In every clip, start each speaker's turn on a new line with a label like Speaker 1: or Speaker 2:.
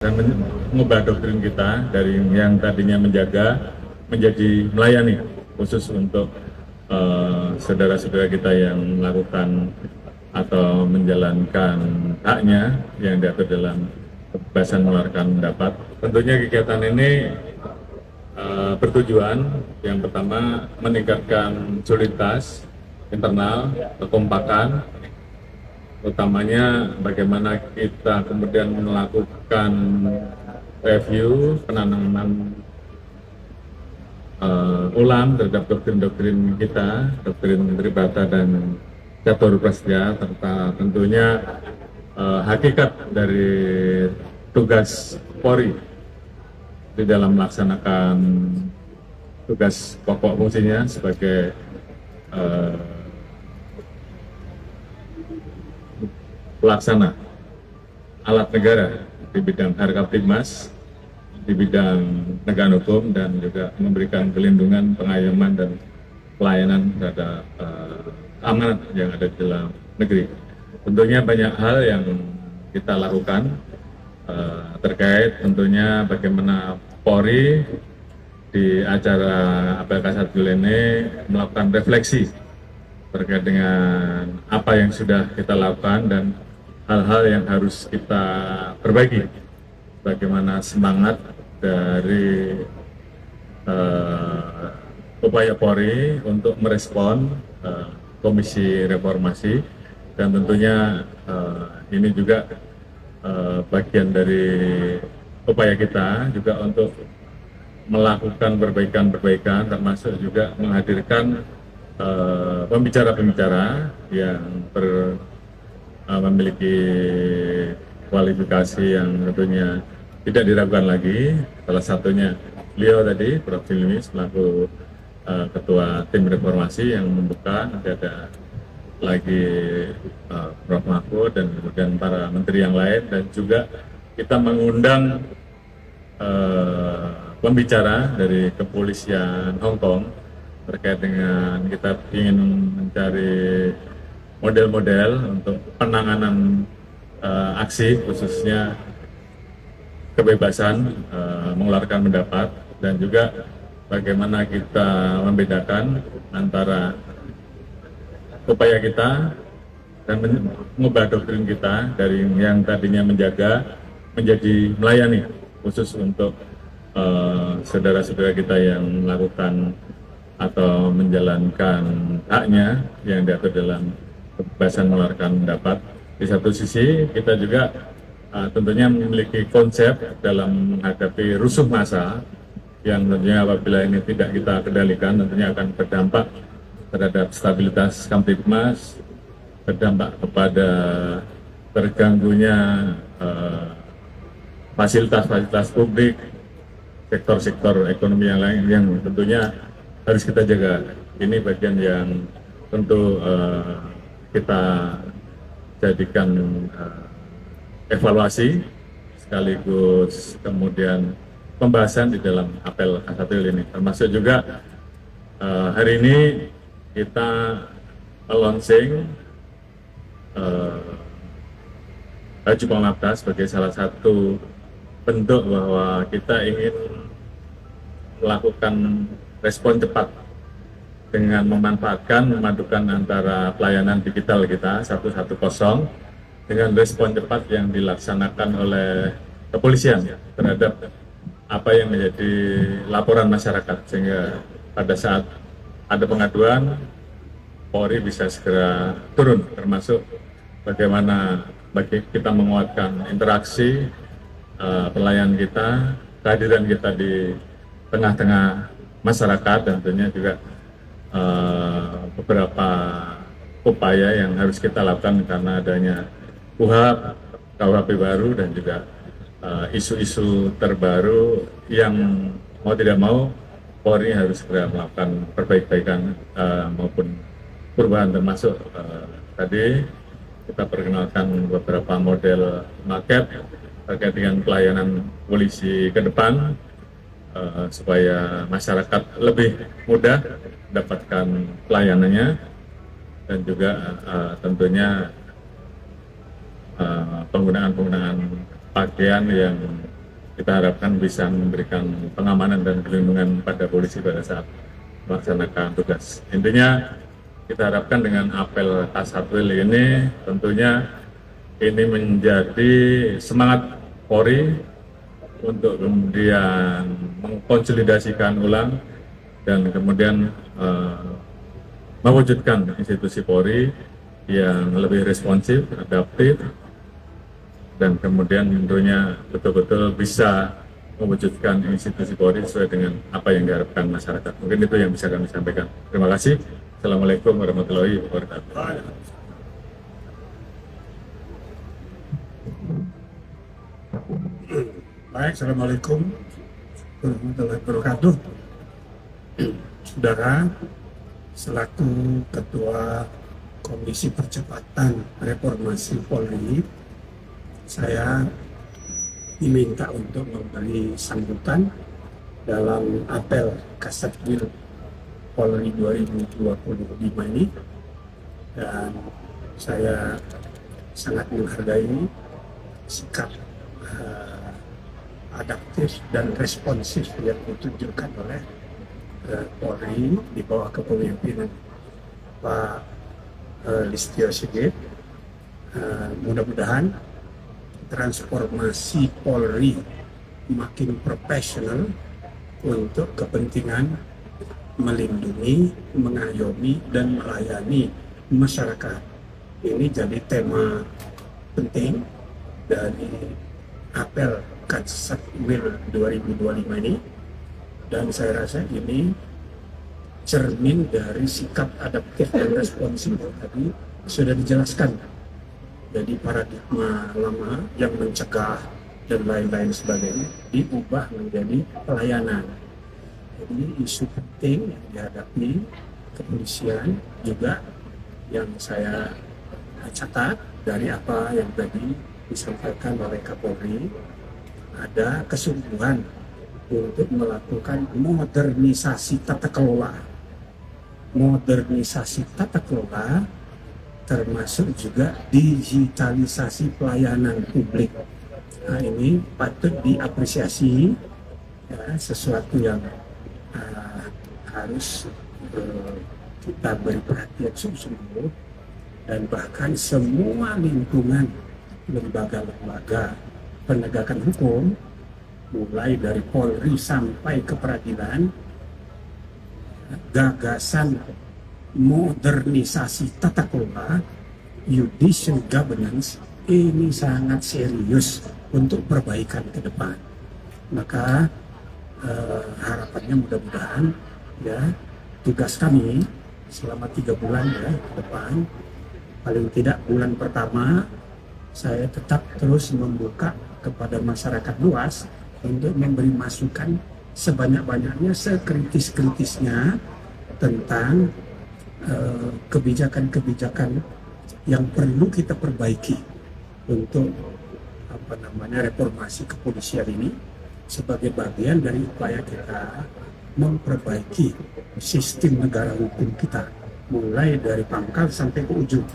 Speaker 1: dan mengubah doktrin kita dari yang tadinya menjaga menjadi melayani, khusus untuk saudara-saudara kita yang melakukan atau menjalankan haknya yang diatur dalam kebebasan mengeluarkan pendapat. Tentunya kegiatan ini bertujuan yang pertama meningkatkan soliditas internal, kekompakan, utamanya bagaimana kita kemudian melakukan review penanaman ulang terhadap doktrin-doktrin kita, doktrin Tribata dan Catur Prasetya, serta tentunya hakikat dari tugas Polri di dalam melaksanakan tugas pokok fungsinya sebagai pelaksana alat negara di bidang Harkaptibmas, di bidang penegakan hukum, dan juga memberikan perlindungan, pengayoman, dan pelayanan terhadap amanat yang ada di dalam negeri. Tentunya banyak hal yang kita lakukan terkait tentunya bagaimana Polri di acara Apel Kasatwil ini melakukan refleksi terkait dengan apa yang sudah kita lakukan dan hal-hal yang harus kita perbaiki. Bagaimana semangat dari upaya Polri untuk merespon Komisi Reformasi, dan tentunya ini juga bagian dari upaya kita juga untuk melakukan perbaikan-perbaikan, termasuk juga menghadirkan pembicara-pembicara yang memiliki kualifikasi yang tentunya tidak diragukan lagi. Salah satunya beliau tadi, Prof. Hilmi, selaku Ketua Tim Reformasi yang membuka. Nanti ada lagi Prof. Mahfud dan kemudian para menteri yang lain, dan juga kita mengundang pembicara dari kepolisian Hong Kong terkait dengan kita ingin mencari model-model untuk penanganan aksi, khususnya kebebasan mengeluarkan pendapat, dan juga bagaimana kita membedakan antara upaya kita dan mengubah doktrin kita dari yang tadinya menjaga menjadi melayani, khusus untuk saudara-saudara kita yang melakukan atau menjalankan haknya yang diatur dalam kebebasan mengeluarkan pendapat. Di satu sisi kita juga tentunya memiliki konsep dalam menghadapi rusuh massa yang tentunya apabila ini tidak kita kendalikan tentunya akan berdampak terhadap stabilitas Kamtibmas, berdampak kepada terganggunya fasilitas-fasilitas publik, sektor-sektor ekonomi yang lain yang tentunya harus kita jaga. Ini bagian yang tentu kita jadikan evaluasi sekaligus kemudian pembahasan di dalam apel Kasatwil ini. Termasuk juga hari ini kita launching baju Pamapta sebagai salah satu bentuk bahwa kita ingin melakukan respon cepat dengan memanfaatkan, memadukan antara pelayanan digital kita 110 dengan respon cepat yang dilaksanakan oleh kepolisian terhadap apa yang menjadi laporan masyarakat, sehingga pada saat ada pengaduan Polri bisa segera turun, termasuk bagaimana bagi kita menguatkan interaksi pelayan kita, kehadiran kita di tengah-tengah masyarakat, dan tentunya juga beberapa upaya yang harus kita lakukan karena adanya KUHP baru dan juga isu-isu terbaru yang mau tidak mau Polri harus segera melakukan perbaikan maupun perubahan, termasuk tadi kita perkenalkan beberapa model market terkait dengan pelayanan polisi ke depan supaya masyarakat lebih mudah mendapatkan pelayanannya, dan juga tentunya penggunaan pakaian yang kita harapkan bisa memberikan pengamanan dan perlindungan pada polisi pada saat melaksanakan tugas. Intinya kita harapkan dengan apel Kasatwil ini tentunya ini menjadi semangat Polri untuk kemudian mengkonsolidasikan ulang dan kemudian mewujudkan institusi Polri yang lebih responsif, adaptif, dan kemudian tentunya betul-betul bisa mewujudkan institusi Polri sesuai dengan apa yang diharapkan masyarakat. Mungkin itu yang bisa kami sampaikan. Terima kasih. Assalamualaikum warahmatullahi wabarakatuh.
Speaker 2: Baik, Assalamualaikum warahmatullahi wabarakatuh. Saudara, selaku Ketua Komisi Percepatan Reformasi Polri, saya diminta untuk memberi sambutan dalam apel Kasatwil Polri 2025 ini, dan saya sangat menghargai sikap adaptif dan responsif yang ditunjukkan oleh Polri di bawah kepemimpinan Pak Listio Sigit. Mudah-mudahan transformasi Polri makin profesional untuk kepentingan melindungi, mengayomi, dan melayani masyarakat. Ini jadi tema penting dari apel Kasatwil 2025 ini, dan saya rasa ini cermin dari sikap adaptif dan responsif tadi sudah dijelaskan. Jadi paradigma lama yang mencegah dan lain-lain sebagainya diubah menjadi pelayanan. Jadi isu penting yang dihadapi kepolisian juga yang saya catat dari apa yang tadi disampaikan oleh Kapolri, ada kesungguhan untuk melakukan modernisasi tata kelola. Modernisasi tata kelola termasuk juga digitalisasi pelayanan publik. Nah, ini patut diapresiasi, ya, sesuatu yang harus kita beri perhatian sungguh-sungguh, dan bahkan semua lingkungan lembaga-lembaga penegakan hukum, mulai dari Polri sampai ke peradilan, gagasan modernisasi tata kelola, judicial governance ini sangat serius untuk perbaikan ke depan. Maka harapannya mudah-mudahan ya tugas kami selama 3 bulan ya ke depan, paling tidak bulan pertama saya tetap terus membuka kepada masyarakat luas untuk memberi masukan sebanyak-banyaknya, sekritis-kritisnya tentang kebijakan-kebijakan yang perlu kita perbaiki untuk reformasi kepolisian ini sebagai bagian dari upaya kita memperbaiki sistem negara hukum kita, mulai dari pangkal sampai ke ujung,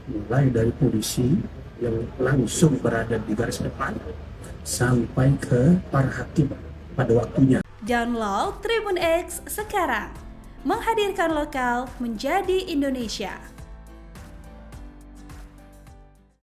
Speaker 2: mulai dari polisi yang langsung berada di garis depan sampai ke para hakim pada waktunya.
Speaker 3: Download Tribun X sekarang, menghadirkan lokal menjadi Indonesia.